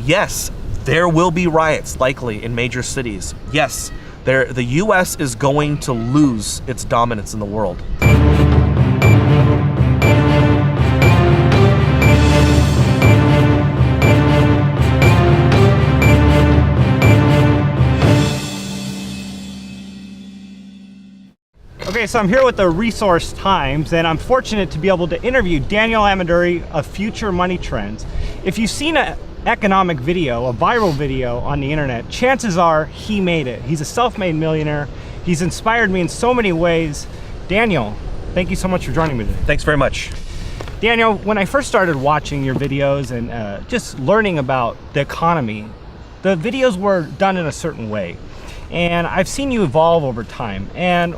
yes, there will be riots likely in major cities. Yes, the U.S. is going to lose its dominance in the world. Okay, so I'm here with the Resource Times, and I'm fortunate to be able to interview Daniel Ameduri of Future Money Trends. If you've seen an economic video, a viral video on the internet, chances are he made it. He's a self-made millionaire. He's inspired me in so many ways. Daniel, thank you so much for joining me today. Thanks very much. Daniel, when I first started watching your videos and just learning about the economy, the videos were done in a certain way. And I've seen you evolve over time. And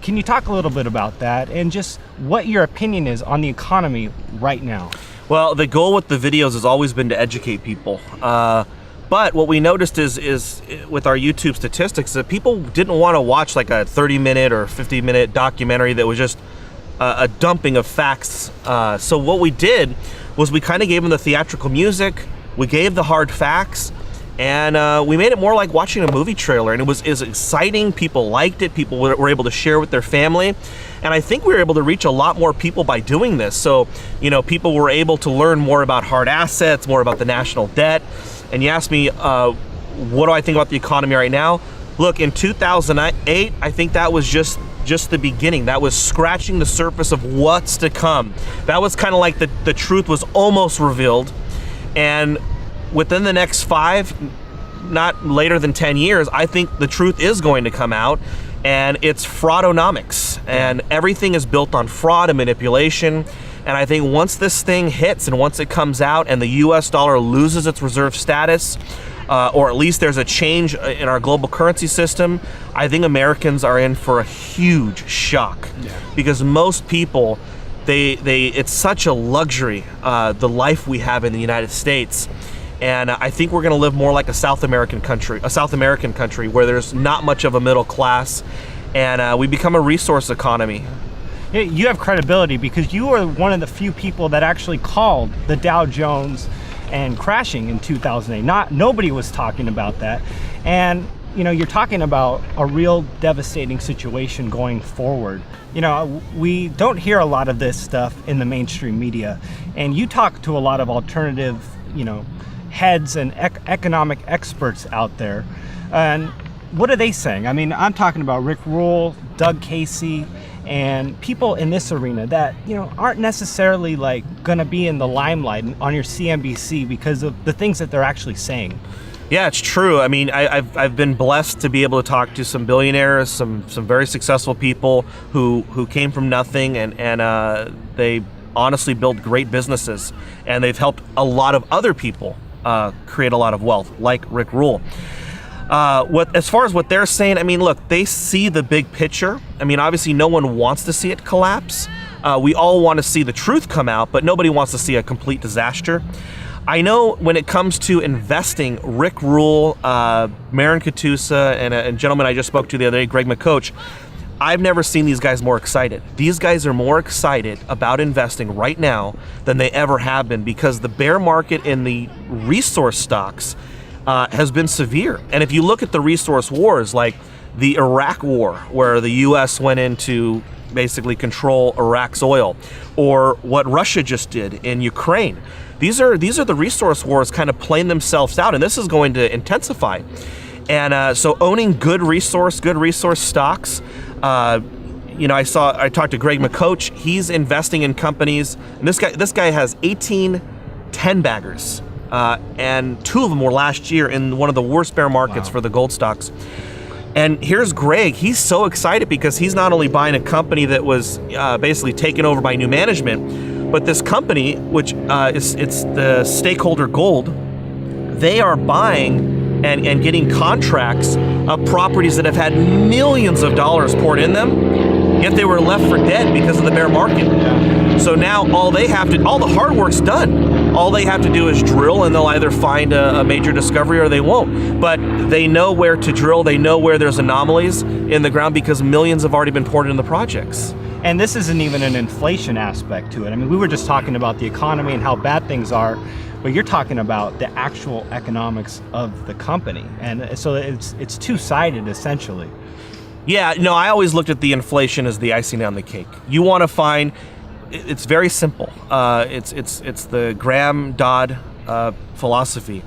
can you talk a little bit about that and just what your opinion is on the economy right now? Well, the goal with the videos has always been to educate people. But what we noticed is with our YouTube statistics that people didn't want to watch like a 30-minute or 50-minute documentary that was just a dumping of facts. So what we did was we kind of gave them the theatrical music, we gave the hard facts, and we made it more like watching a movie trailer, and it was exciting. People liked it. People were able to share with their family, and I think we were able to reach a lot more people by doing this. So, people were able to learn more about hard assets, more about the national debt. And you asked me, what do I think about the economy right now? Look, in 2008, I think that was just the beginning. That was scratching the surface of what's to come. That was kind of like the truth was almost revealed, and within the next 5, not later than 10 years, I think the truth is going to come out, and it's fraudonomics, and everything is built on fraud and manipulation. And I think once this thing hits and once it comes out and the US dollar loses its reserve status, or at least there's a change in our global currency system, I think Americans are in for a huge shock. Yeah. Because most people, it's such a luxury, the life we have in the United States. And I think we're going to live more like a South American country where there's not much of a middle class, and we become a resource economy. You have credibility because you were one of the few people that actually called the Dow Jones and crashing in 2008. Nobody was talking about that. And you're talking about a real devastating situation going forward. We don't hear a lot of this stuff in the mainstream media, and you talk to a lot of alternative, heads and economic experts out there. And what are they saying? I mean, I'm talking about Rick Rule, Doug Casey, and people in this arena that aren't necessarily like gonna be in the limelight on your CNBC because of the things that they're actually saying. Yeah, it's true. I mean, I've been blessed to be able to talk to some billionaires, some very successful people who came from nothing, and they honestly built great businesses, and they've helped a lot of other people create a lot of wealth, like Rick Rule. As far as what they're saying, I mean, look, they see the big picture. I mean, obviously no one wants to see it collapse. We all want to see the truth come out, but nobody wants to see a complete disaster. I know when it comes to investing, Rick Rule, Marin Katusa, and a gentleman I just spoke to the other day, Greg McCoach, I've never seen these guys more excited. These guys are more excited about investing right now than they ever have been, because the bear market in the resource stocks has been severe. And if you look at the resource wars, like the Iraq war, where the US went in to basically control Iraq's oil, or what Russia just did in Ukraine, these are the resource wars kind of playing themselves out, and this is going to intensify. And so owning good resource stocks, I talked to Greg McCoach. He's investing in companies, and this guy has 18 10-baggers, and 2 of them were last year in one of the worst bear markets for the gold stocks. And here's Greg. He's so excited because he's not only buying a company that was basically taken over by new management, but this company, which it's the Stakeholder Gold, they are buying and getting contracts of properties that have had millions of dollars poured in them, yet they were left for dead because of the bear market. Yeah. So now all the hard work's done. All they have to do is drill, and they'll either find a major discovery or they won't. But they know where to drill, they know where there's anomalies in the ground because millions have already been poured into the projects. And this isn't even an inflation aspect to it. I mean, we were just talking about the economy and how bad things are. but you're talking about the actual economics of the company. And so it's two-sided essentially. Yeah, no, I always looked at the inflation as the icing on the cake. You want to find, it's very simple. It's the Graham-Dodd philosophy.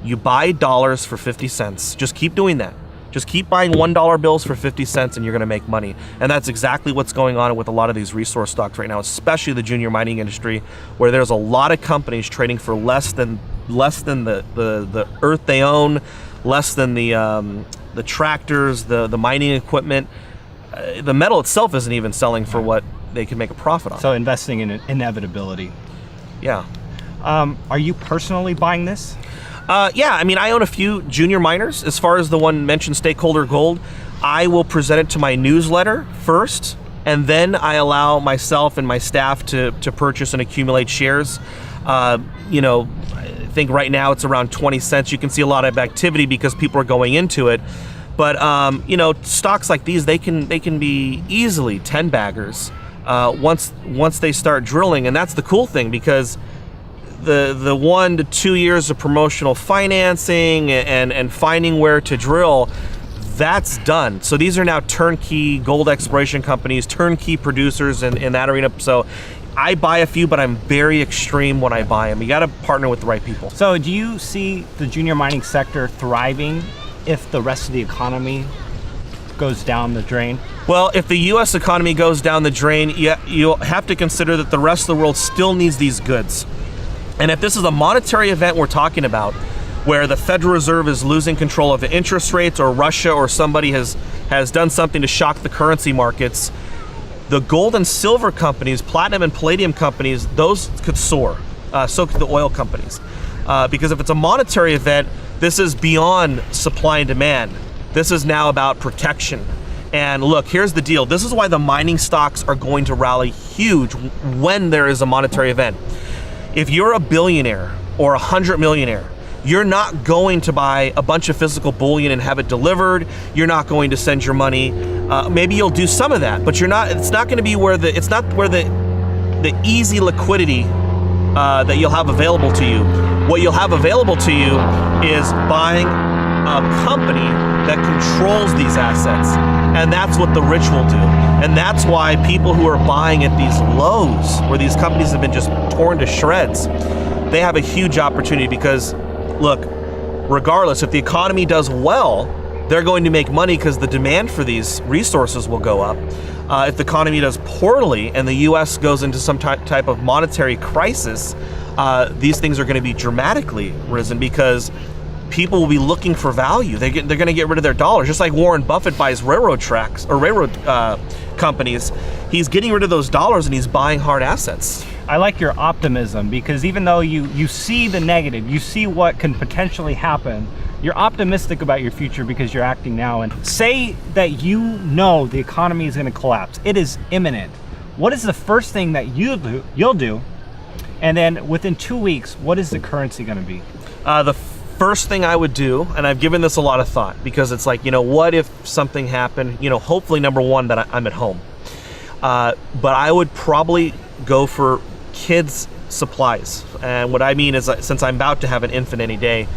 You buy dollars for 50 cents. Just keep doing that. Just keep buying $1 bills for 50 cents and you're going to make money. And that's exactly what's going on with a lot of these resource stocks right now, especially the junior mining industry, where there's a lot of companies trading for less than the earth they own, less than the tractors, the mining equipment. The metal itself isn't even selling for what they can make a profit on. So investing in inevitability. Yeah. Are you personally buying this? Yeah, I mean, I own a few junior miners. As far as the one mentioned, Stakeholder Gold, I will present it to my newsletter first, and then I allow myself and my staff to purchase and accumulate shares. You know, I think right now it's around 20 cents. You can see a lot of activity because people are going into it. But you know, stocks like these, they can be easily 10 baggers once they start drilling, and that's the cool thing, because the 1 to 2 years of promotional financing and finding where to drill, that's done. So these are now turnkey gold exploration companies, turnkey producers in that arena. So I buy a few, but I'm very extreme when I buy them. You got to partner with the right people. So do you see the junior mining sector thriving if the rest of the economy goes down the drain? Well, if the U.S. economy goes down the drain, you'll have to consider that the rest of the world still needs these goods. And if this is a monetary event we're talking about, where the Federal Reserve is losing control of the interest rates, or Russia or somebody has done something to shock the currency markets, the gold and silver companies, platinum and palladium companies, those could soar. So could the oil companies. Because if it's a monetary event, this is beyond supply and demand. This is now about protection. And look, here's the deal. This is why the mining stocks are going to rally huge when there is a monetary event. If you're a billionaire or 100 millionaire, you're not going to buy a bunch of physical bullion and have it delivered. You're not going to send your money. Maybe you'll do some of that, but it's not going to be where the easy liquidity that you'll have available to you. What you'll have available to you is buying a company that controls these assets. And that's what the rich will do. And that's why people who are buying at these lows, where these companies have been just torn to shreds, they have a huge opportunity, because, look, regardless, if the economy does well, they're going to make money because the demand for these resources will go up. If the economy does poorly and the U.S. goes into some type of monetary crisis, these things are going to be dramatically risen, because people will be looking for value. They're going to get rid of their dollars, just like Warren Buffett buys railroad tracks or railroad companies. He's getting rid of those dollars and he's buying hard assets. I like your optimism, because even though you see the negative, you see what can potentially happen, you're optimistic about your future because you're acting now. And say that you know the economy is going to collapse. It is imminent. What is the first thing that you'll do? And then within 2 weeks, what is the currency going to be? The first thing I would do, and I've given this a lot of thought, because it's like, what if something happened? Hopefully, number one, that I'm at home. But I would probably go for kids' supplies. And what I mean is, since I'm about to have an infant any day,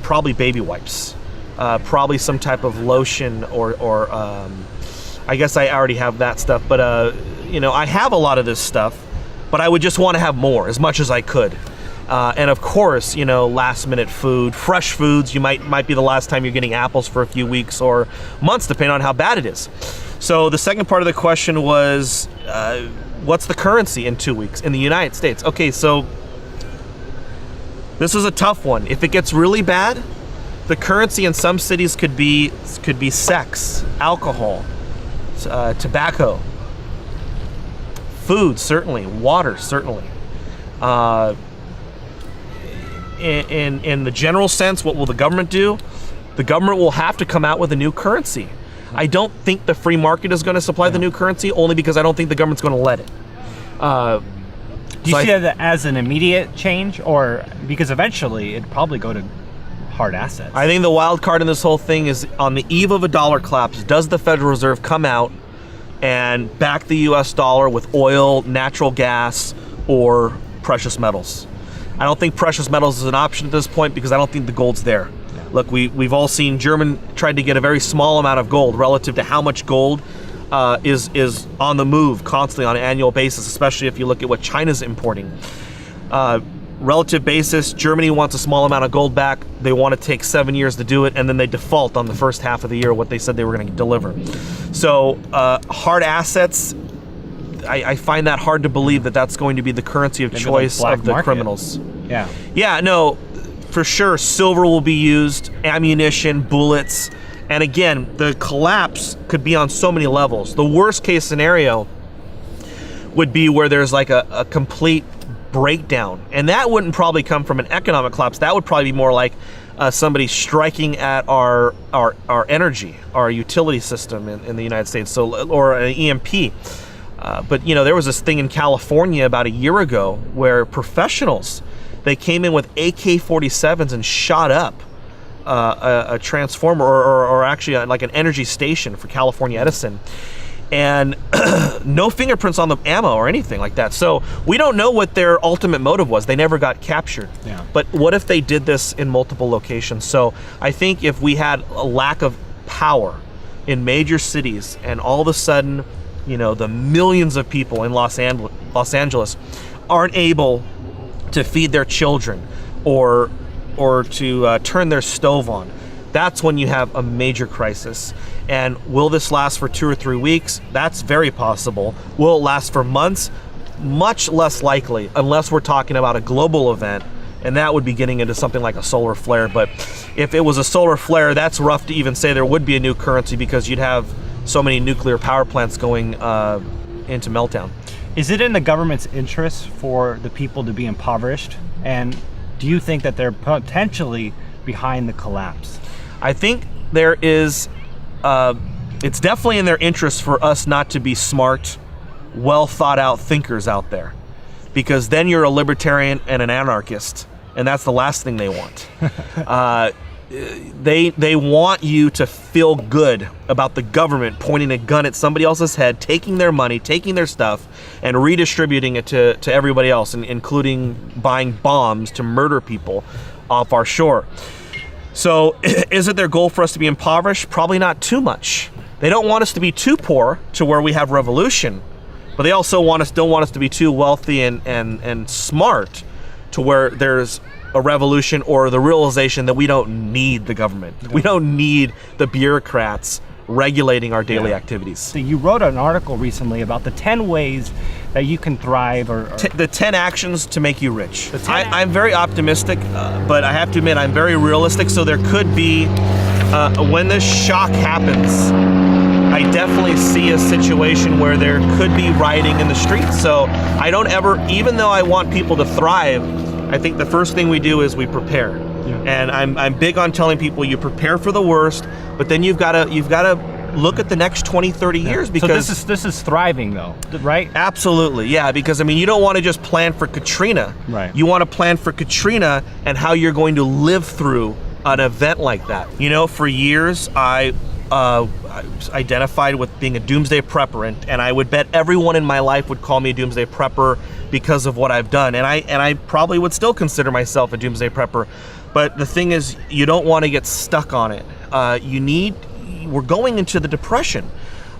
probably baby wipes, probably some type of lotion, or I guess I already have that stuff. But I have a lot of this stuff, but I would just want to have more, as much as I could. And of course, last minute food, fresh foods. You might be the last time you're getting apples for a few weeks or months, depending on how bad it is. So the second part of the question was, what's the currency in 2 weeks in the United States? Okay, so this is a tough one. If it gets really bad, the currency in some cities could be sex, alcohol, tobacco, food, certainly, water, certainly. In the general sense, what will the government do? The government will have to come out with a new currency. I don't think the free market is going to supply the new currency, only because I don't think the government's going to let it. Do you see that as an immediate change, or because eventually it'd probably go to hard assets? I think the wild card in this whole thing is, on the eve of a dollar collapse, does the Federal Reserve come out and back the U.S. dollar with oil, natural gas, or precious metals? I don't think precious metals is an option at this point because I don't think the gold's there. Yeah. Look, we've all seen German tried to get a very small amount of gold relative to how much gold is on the move constantly on an annual basis, especially if you look at what China's importing. Relative basis, Germany wants a small amount of gold back. They want to take 7 years to do it, and then they default on the first half of the year what they said they were going to deliver. So hard assets, I find that hard to believe that that's going to be the currency of choice of the criminals. Yeah, no, for sure, silver will be used, ammunition, bullets, and again, the collapse could be on so many levels. The worst case scenario would be where there's like a complete breakdown, and that wouldn't probably come from an economic collapse. That would probably be more like somebody striking at our energy, our utility system in the United States, or an EMP. But there was this thing in California about a year ago where professionals, they came in with AK-47s and shot up a transformer or actually like an energy station for California Edison. And no fingerprints on the ammo or anything like that. So we don't know what their ultimate motive was. They never got captured. Yeah. But what if they did this in multiple locations? So I think if we had a lack of power in major cities and all of a sudden, the millions of people in Los Angeles aren't able to feed their children or to turn their stove on, that's when you have a major crisis. And will this last for 2 or 3 weeks? That's very possible. Will it last for months? Much less likely, unless we're talking about a global event, and that would be getting into something like a solar flare. But if it was a solar flare, that's rough to even say there would be a new currency because you'd have so many nuclear power plants going into meltdown. Is it in the government's interest for the people to be impoverished? And do you think that they're potentially behind the collapse? I think there is, it's definitely in their interest for us not to be smart, well thought out thinkers out there, because then you're a libertarian and an anarchist, and that's the last thing they want. They want you to feel good about the government pointing a gun at somebody else's head, taking their money, taking their stuff, and redistributing it to everybody else, including buying bombs to murder people off our shore. So is it their goal for us to be impoverished? Probably not too much. They don't want us to be too poor to where we have revolution, but they also don't want us to be too wealthy and smart to where there's a revolution or the realization that we don't need the government. No. We don't need the bureaucrats regulating our daily activities. So you wrote an article recently about the 10 ways that you can thrive the 10 actions to make you rich. I'm very optimistic, but I have to admit I'm very realistic. So there could be, when this shock happens, I definitely see a situation where there could be rioting in the streets. So I don't ever, even though I want people to thrive, I think the first thing we do is we prepare. Yeah. And I'm big on telling people you prepare for the worst, but then you've got to look at the next 20, 30 years, because so this is thriving though, right? Absolutely. Yeah, because you don't want to just plan for Katrina. Right. You want to plan for Katrina and how you're going to live through an event like that. For years I identified with being a doomsday prepper, and I would bet everyone in my life would call me a doomsday prepper because of what I've done, and I probably would still consider myself a doomsday prepper. But the thing is, you don't want to get stuck on it. We're going into the Depression.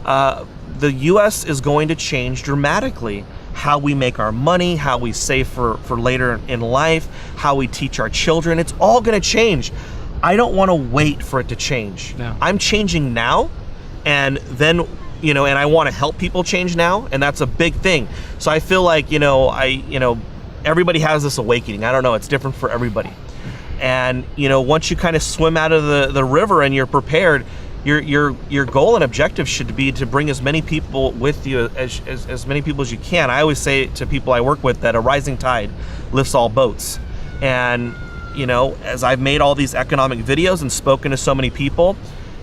The U.S. is going to change dramatically how we make our money, how we save for later in life, how we teach our children. It's all going to change. I don't want to wait for it to change. No. I'm changing now, and then, and I want to help people change now, and that's a big thing. So I feel like, everybody has this awakening. I don't know, it's different for everybody. And, once you kind of swim out of the river and you're prepared, your goal and objective should be to bring as many people with you as many people as you can. I always say to people I work with that a rising tide lifts all boats. And as I've made all these economic videos and spoken to so many people,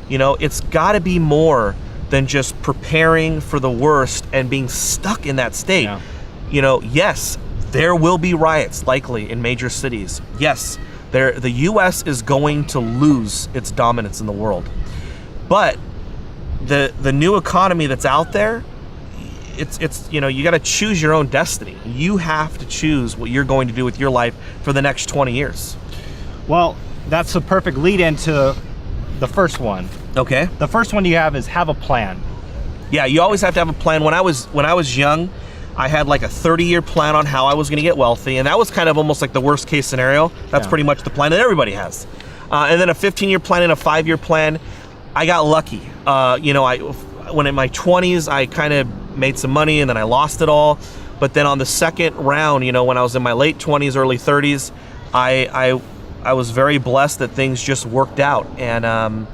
it's got to be more than just preparing for the worst and being stuck in that state. Yeah. Yes, there will be riots likely in major cities. Yes, the U.S. is going to lose its dominance in the world. But the new economy that's out there, it's you got to choose your own destiny. You have to choose what you're going to do with your life for the next 20 years. Well, that's a perfect lead into the first one. Okay. The first one you have is have a plan. Yeah, you always have to have a plan. When I was young, I had like a 30-year plan on how I was going to get wealthy, and that was kind of almost like the worst case scenario. That's pretty much the plan that everybody has. And then a 15-year plan and a 5-year plan. I got lucky. When in my 20s, I kind of made some money and then I lost it all. But then on the second round, when I was in my late 20s, early 30s, I was very blessed that things just worked out. And,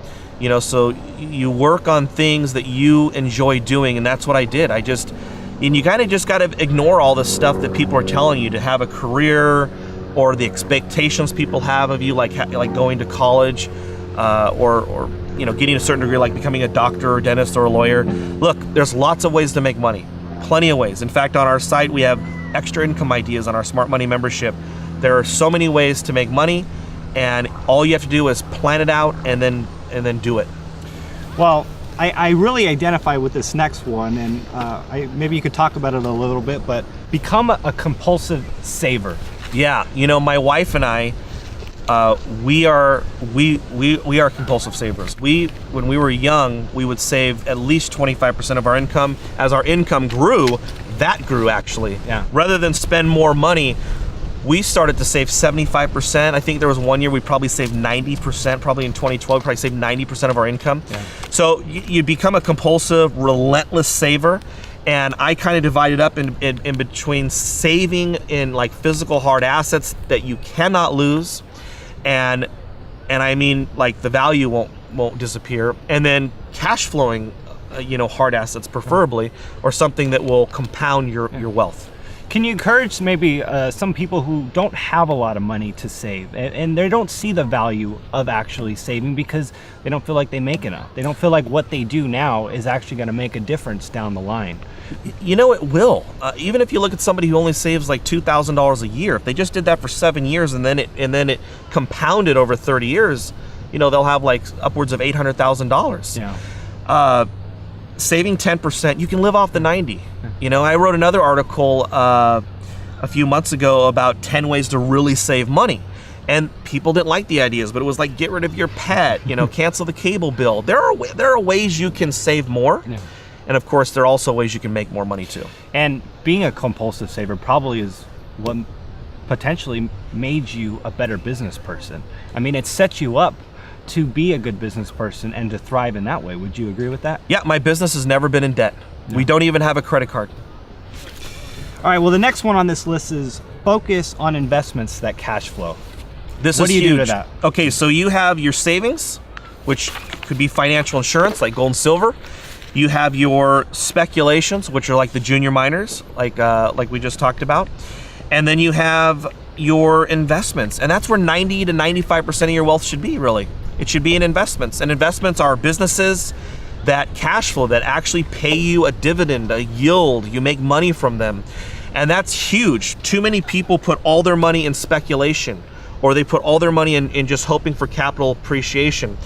so you work on things that you enjoy doing, and that's what I did. And you kind of just got to ignore all the stuff that people are telling you to have a career, or the expectations people have of you, like going to college, or getting a certain degree, like becoming a doctor or dentist or a lawyer. Look, there's lots of ways to make money, plenty of ways. In fact, on our site, we have extra income ideas on our Smart Money membership. There are so many ways to make money, and all you have to do is plan it out and then do it. Well, I really identify with this next one, and maybe you could talk about it a little bit, but become a compulsive saver. Yeah, my wife and I, we are compulsive savers. When we were young, we would save at least 25% of our income. As our income grew, that grew actually. Yeah. Rather than spend more money, we started to save 75%. I think there was one year we probably saved 90%, probably in 2012, we probably saved 90% of our income. Yeah. So you become a compulsive, relentless saver. And I kind of divided up in between saving in like physical hard assets that you cannot lose, and I mean like the value won't disappear, and then cash flowing, hard assets preferably, or something that will compound your wealth. Can you encourage maybe some people who don't have a lot of money to save, and they don't see the value of actually saving because they don't feel like they make enough? They don't feel like what they do now is actually going to make a difference down the line. It will. Even if you look at somebody who only saves like $2,000 a year, if they just did that for 7 years and then it compounded over 30 years, they'll have like upwards of $800,000. Yeah. Saving 10%, you can live off the 90. I wrote another article a few months ago about 10 ways to really save money. And people didn't like the ideas, but it was like, get rid of your pet, cancel the cable bill. There are ways you can save more. Yeah. And of course, there are also ways you can make more money too. And being a compulsive saver probably is what potentially made you a better business person. I mean, it sets you up to be a good business person and to thrive in that way. Would you agree with that? Yeah, my business has never been in debt. No. We don't even have a credit card. All right, well, the next one on this list is focus on investments that cash flow. What do you do to that? Okay, so you have your savings, which could be financial insurance like gold and silver. You have your speculations, which are like the junior miners, like we just talked about. And then you have your investments, and that's where 90 to 95% of your wealth should be, really. It should be in investments. And investments are businesses that cash flow, that actually pay you a dividend, a yield. You make money from them. And that's huge. Too many people put all their money in speculation, or they put all their money in just hoping for capital appreciation.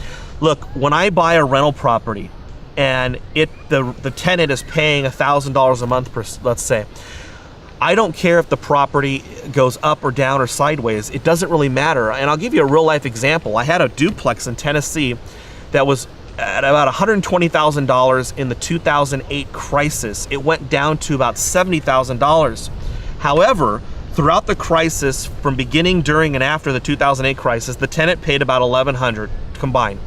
Look, when I buy a rental property and the tenant is paying $1,000 a month per, let's say, I don't care if the property goes up or down or sideways. It doesn't really matter. And I'll give you a real life example. I had a duplex in Tennessee that was at about $120,000 in the 2008 crisis. It went down to about $70,000. However, throughout the crisis, from beginning, during, and after the 2008 crisis, the tenant paid about $1,100 combined.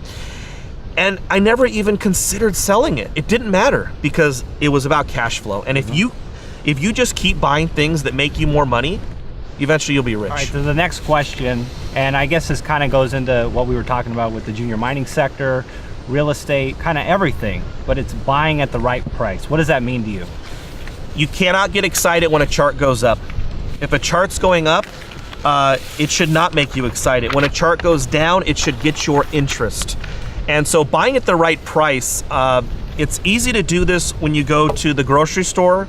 And I never even considered selling it. It didn't matter because it was about cash flow. And if you just keep buying things that make you more money, eventually you'll be rich. All right, so the next question, and I guess this kind of goes into what we were talking about with the junior mining sector, real estate, kind of everything, but it's buying at the right price. What does that mean to you? You cannot get excited when a chart goes up. If a chart's going up, it should not make you excited. When a chart goes down, it should get your interest. And so buying at the right price, it's easy to do this when you go to the grocery store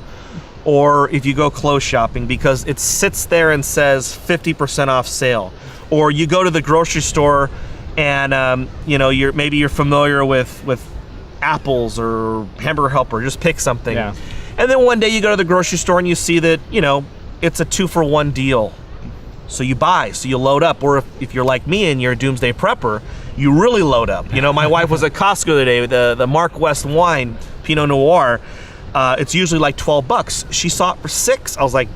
or if you go clothes shopping, because it sits there and says 50% off sale. Or you go to the grocery store and maybe you're familiar with Apples or Hamburger Helper, just pick something. Yeah. And then one day you go to the grocery store and you see that, it's a 2-for-1 deal. So you buy, so you load up. Or if you're like me and you're a doomsday prepper, you really load up. My wife was at Costco today, the Mark West wine, Pinot Noir. It's usually like $12. She saw it for $6. I was like,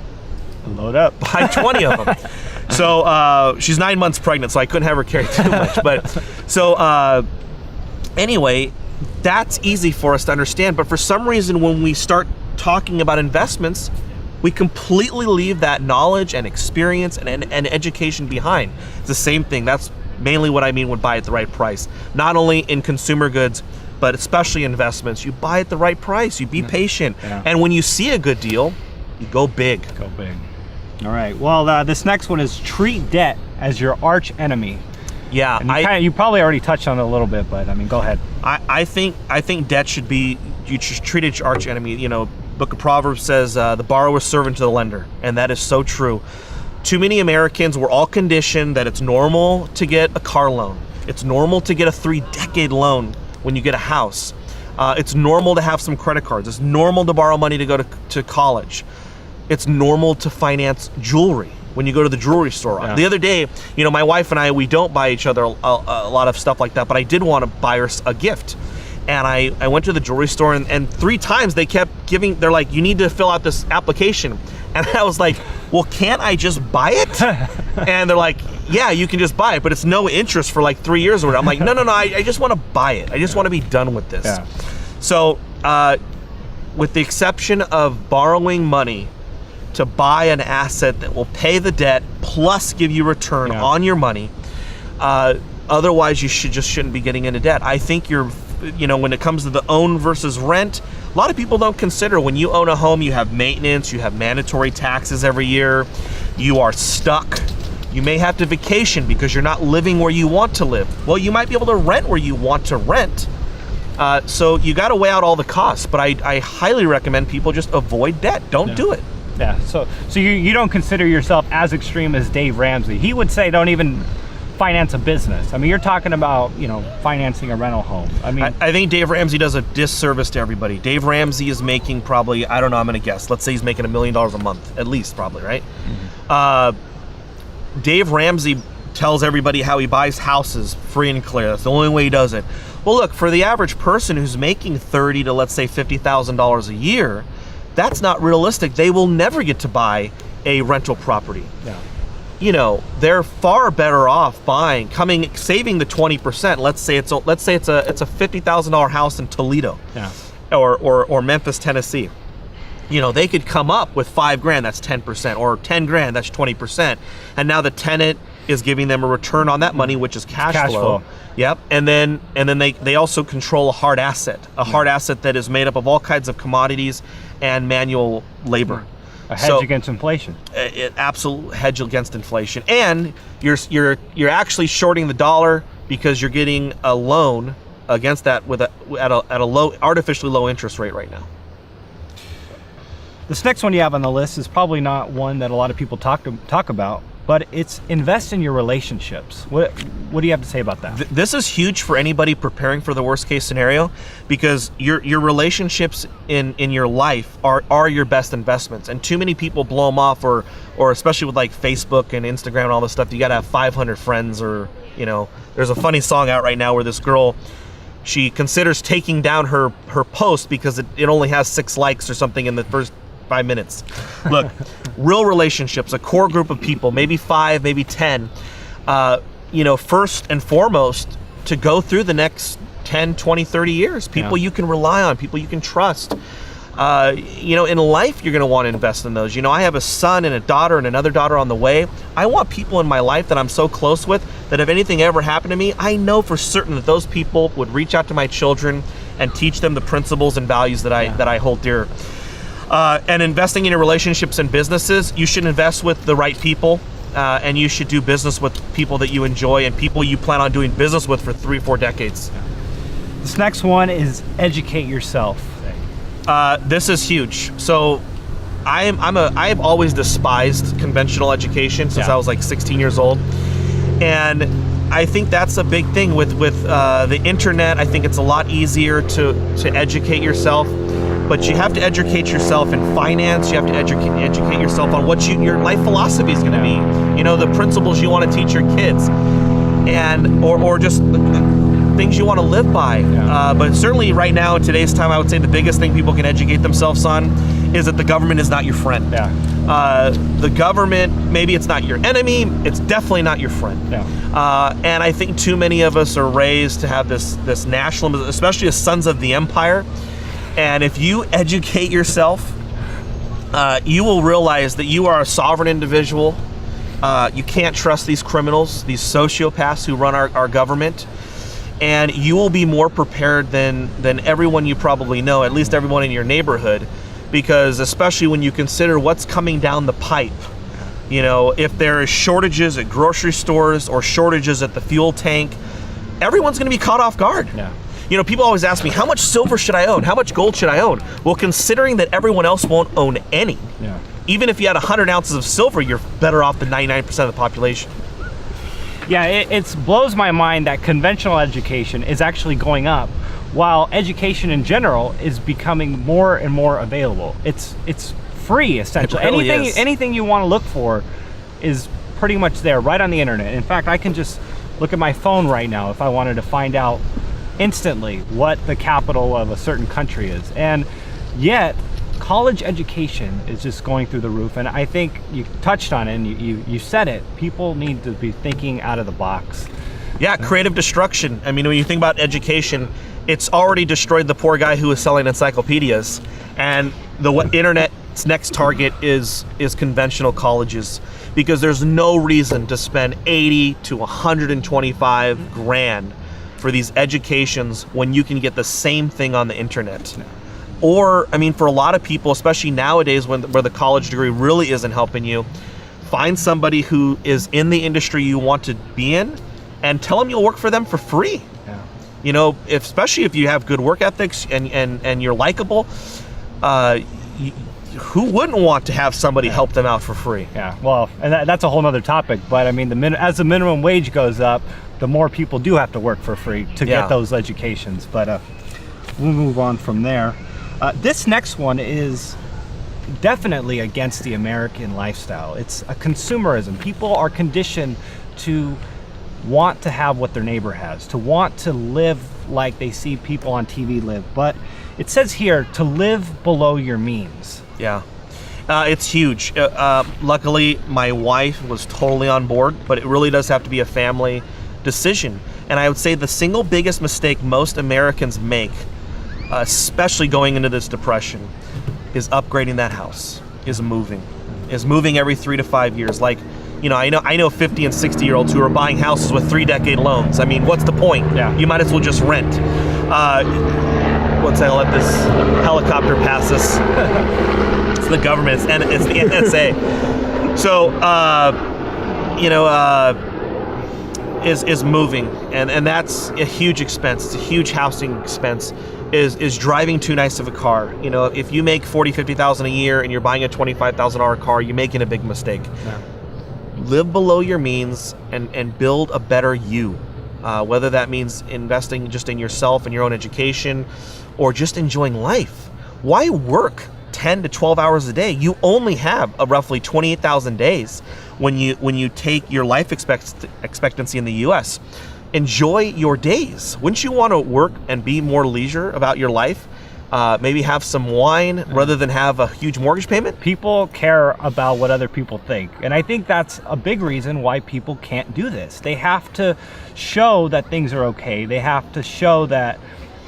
load up. Buy 20 of them. So she's 9 months pregnant, so I couldn't have her carry too much. But so anyway, that's easy for us to understand. But for some reason, when we start talking about investments, we completely leave that knowledge and experience and education behind. It's the same thing. That's mainly what I mean when buy at the right price. Not only in consumer goods, but especially investments. You buy at the right price. You be patient. Yeah. And when you see a good deal, you go big. Go big. All right. Well, this next one is treat debt as your arch enemy. Yeah. And you probably already touched on it a little bit, but I mean, go ahead. I think debt should be, you should treat it as your arch enemy. Book of Proverbs says the borrower is servant to the lender, and that is so true. Too many Americans, we're all conditioned that it's normal to get a car loan. It's normal to get a 3-decade loan when you get a house. It's normal to have some credit cards. It's normal to borrow money to go to college. It's normal to finance jewelry when you go to the jewelry store. Yeah. The other day, my wife and I, we don't buy each other a lot of stuff like that, but I did want to buy her a gift. And I went to the jewelry store and 3 times they kept they're like, you need to fill out this application. And I was like, well, can't I just buy it? And they're like, yeah, you can just buy it, but it's no interest for like 3 years or whatever. I'm like, no, I just want to buy it. I just want to be done with this. Yeah. So with the exception of borrowing money to buy an asset that will pay the debt plus give you return on your money, otherwise you shouldn't be getting into debt. I think when it comes to the own versus rent, a lot of people don't consider when you own a home, you have maintenance, you have mandatory taxes every year, you are stuck. You may have to vacation because you're not living where you want to live. Well, you might be able to rent where you want to rent. So you got to weigh out all the costs, but I highly recommend people just avoid debt. Don't do it. Yeah, so you don't consider yourself as extreme as Dave Ramsey. He would say don't even finance a business. I mean, you're talking about, financing a rental home. I mean, I think Dave Ramsey does a disservice to everybody. Dave Ramsey is making probably, I don't know, I'm going to guess. Let's say he's making $1 million a month, at least probably, right? Mm-hmm. Dave Ramsey tells everybody how he buys houses free and clear. That's the only way he does it. Well, look, for the average person who's making $30,000 to let's say $50,000 a year, that's not realistic. They will never get to buy a rental property. Yeah. They're far better off saving the 20%. Let's say it's a $50,000 house in Toledo, or Memphis, Tennessee. They could come up with $5,000, that's 10%, or $10,000, that's 20%, and now the tenant is giving them a return on that money, which is cash flow. Yep, and then they also control a hard asset that is made up of all kinds of commodities and manual labor. A hedge against inflation. Absolute hedge against inflation, and you're actually shorting the dollar because you're getting a loan against that at a low, artificially low interest rate right now. This next one you have on the list is probably not one that a lot of people talk about, but it's invest in your relationships. What do you have to say about that? This is huge for anybody preparing for the worst case scenario, because your relationships in your life are your best investments, and too many people blow them off, or especially with like Facebook and Instagram and all this stuff. You got to have 500 friends, or there's a funny song out right now where this girl, she considers taking down her post because it only has 6 likes or something in the first 5 minutes. Look, real relationships, a core group of people, maybe 5, maybe 10, first and foremost, to go through the next 10, 20, 30 years, people you can rely on, people you can trust. In life, you're going to want to invest in those. I have a son and a daughter and another daughter on the way. I want people in my life that I'm so close with that if anything ever happened to me, I know for certain that those people would reach out to my children and teach them the principles and values that I hold dear. And investing in your relationships and businesses, you should invest with the right people, and you should do business with people that you enjoy and people you plan on doing business with for 3-4 decades. This next one is educate yourself. This is huge. So I've always despised conventional education since I was like 16 years old, and I think that's a big thing with the internet. I think it's a lot easier to educate yourself. but you have to educate yourself in finance. You have to educate yourself on what your life philosophy is going to be. You know, the principles you want to teach your kids, and or just things you want to live by. But certainly right now in today's time, I would say the biggest thing people can educate themselves on is that the government is not your friend. The government, maybe it's not your enemy, it's definitely not your friend. And I think too many of us are raised to have this nationalism, especially as sons of the empire. And if you educate yourself, you will realize that you are a sovereign individual. You can't trust these criminals, these sociopaths who run our government. And you will be more prepared than everyone you probably know, at least everyone in your neighborhood. Because especially when you consider what's coming down the pipe, you know, if there is shortages at grocery stores or shortages at the fuel tank, everyone's going to be caught off guard. You know, people always ask me, how much silver should I own? How much gold should I own? Well, considering that everyone else won't own any, even if you had 100 ounces of silver, you're better off than 99% of the population. It blows my mind that conventional education is actually going up, while education in general is becoming more and more available. It's free, essentially. It really is. Anything you want to look for is pretty much there, right on the internet. In fact, I can just look at my phone right now if I wanted to find out instantly what the capital of a certain country is. And yet, college education is just going through the roof. And I think you touched on it, and you said it. People need to be thinking out of the box. Creative destruction. I mean, when you think about education, it's already destroyed the poor guy who was selling encyclopedias, and the internet's next target is conventional colleges, because there's no reason to spend 80 to 125 grand for these educations when you can get the same thing on the internet. Or, I mean, for a lot of people, especially nowadays where the college degree really isn't helping you, find somebody who is in the industry you want to be in and tell them you'll work for them for free. You know, especially if you have good work ethics and you're likable, who wouldn't want to have somebody help them out for free? Well, and that's a whole nother topic. But I mean, as the minimum wage goes up, the more people do have to work for free to get those educations. But we'll move on from there. This next one is definitely against the American lifestyle. It's a consumerism. People are conditioned to want to have what their neighbor has, to want to live like they see people on TV live. But it says here to live below your means. It's huge. Luckily, my wife was totally on board, but it really does have to be a family decision. And I would say the single biggest mistake most Americans make, especially going into this depression, is upgrading that house, is moving every 3 to 5 years. Like, you know, I know 50 and 60-year-olds who are buying houses with 3-decade loans. I mean, what's the point? You might as well just rent. Once I let this helicopter pass us, it's the government, it's the NSA. So, is moving, and that's a huge expense. It's a huge housing expense. Is driving too nice of a car. You know, if you make $40,000-$50,000 a year and you're buying a $25,000 car, you're making a big mistake. Live below your means and build a better you. Whether that means investing just in yourself and your own education, or just enjoying life. Why work 10 to 12 hours a day? You only have roughly 28,000 days when you take your life expectancy in the U.S. Enjoy your days. Wouldn't you want to work and be more leisure about your life? Maybe have some wine rather than have a huge mortgage payment? People care about what other people think. And I think that's a big reason why people can't do this. They have to show that things are okay. They have to show that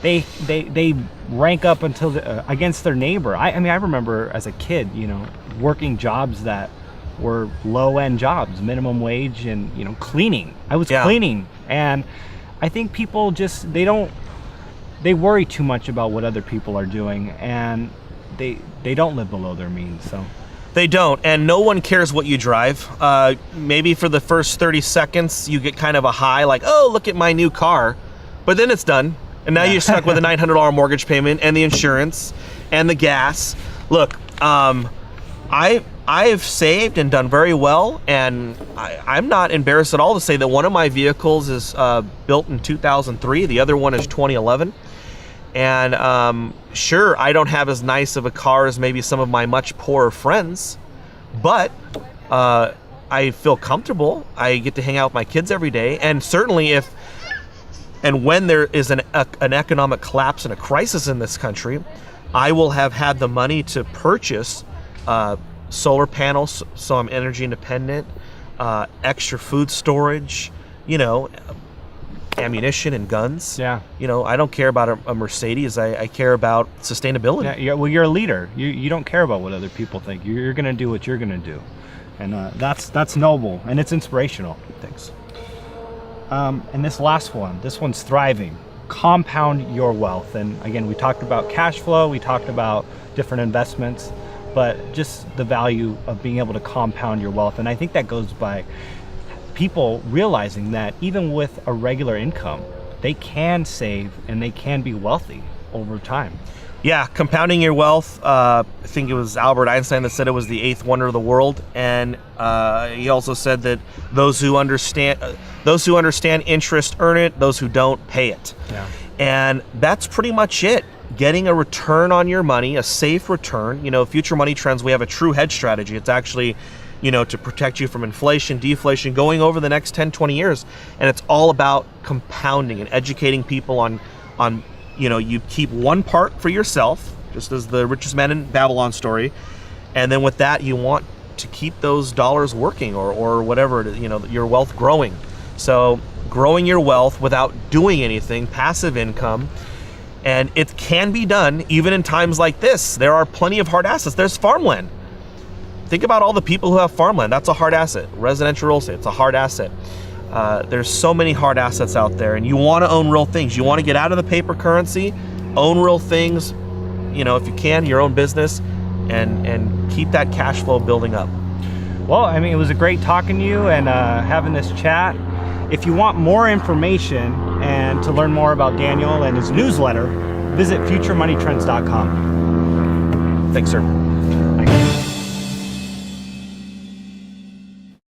they rank up until against their neighbor. I mean, I remember as a kid, you know, working jobs that were low-end jobs, minimum wage, and, you know, cleaning. I was cleaning. And I think people just, they worry too much about what other people are doing, and they don't live below their means. So they don't, and no one cares what you drive. Maybe for the first 30 seconds you get kind of a high, like, oh, look at my new car, but then it's done, and now you're stuck with a $900 mortgage payment and the insurance and the gas. Look, I've saved and done very well, and I'm not embarrassed at all to say that one of my vehicles is built in 2003, the other one is 2011. And sure, I don't have as nice of a car as maybe some of my much poorer friends, but I feel comfortable. I get to hang out with my kids every day. And certainly if and when there is an economic collapse and a crisis in this country, I will have had the money to purchase solar panels so I'm energy independent, extra food storage, ammunition and guns. Yeah. I don't care about a Mercedes. I care about sustainability. Yeah. Well, you're a leader. You don't care about what other people think. You're going to do what you're going to do. And that's noble, and it's inspirational. Thanks. And this last one, this one's thriving. Compound your wealth. And again, we talked about cash flow, we talked about different investments, but just the value of being able to compound your wealth. And I think that goes by people realizing that even with a regular income, they can save and they can be wealthy over time. Yeah, compounding your wealth. I think it was Albert Einstein that said it was the eighth wonder of the world, and he also said that those who understand interest earn it; those who don't pay it. Yeah. And that's pretty much it. Getting a return on your money, a safe return. Future Money Trends, we have a true hedge strategy. It's actually, to protect you from inflation, deflation, going over the next 10, 20 years, and it's all about compounding and educating people on. You keep one part for yourself, just as the richest man in Babylon story, and then with that, you want to keep those dollars working or whatever, your wealth growing. So growing your wealth without doing anything, passive income, and it can be done even in times like this. There are plenty of hard assets. There's farmland. Think about all the people who have farmland. That's a hard asset. Residential real estate, it's a hard asset. There's so many hard assets out there, and you want to own real things. You want to get out of the paper currency, own real things, if you can, your own business, and keep that cash flow building up. Well, it was a great talking to you and having this chat. If you want more information and to learn more about Daniel and his newsletter, visit futuremoneytrends.com. Thanks, sir.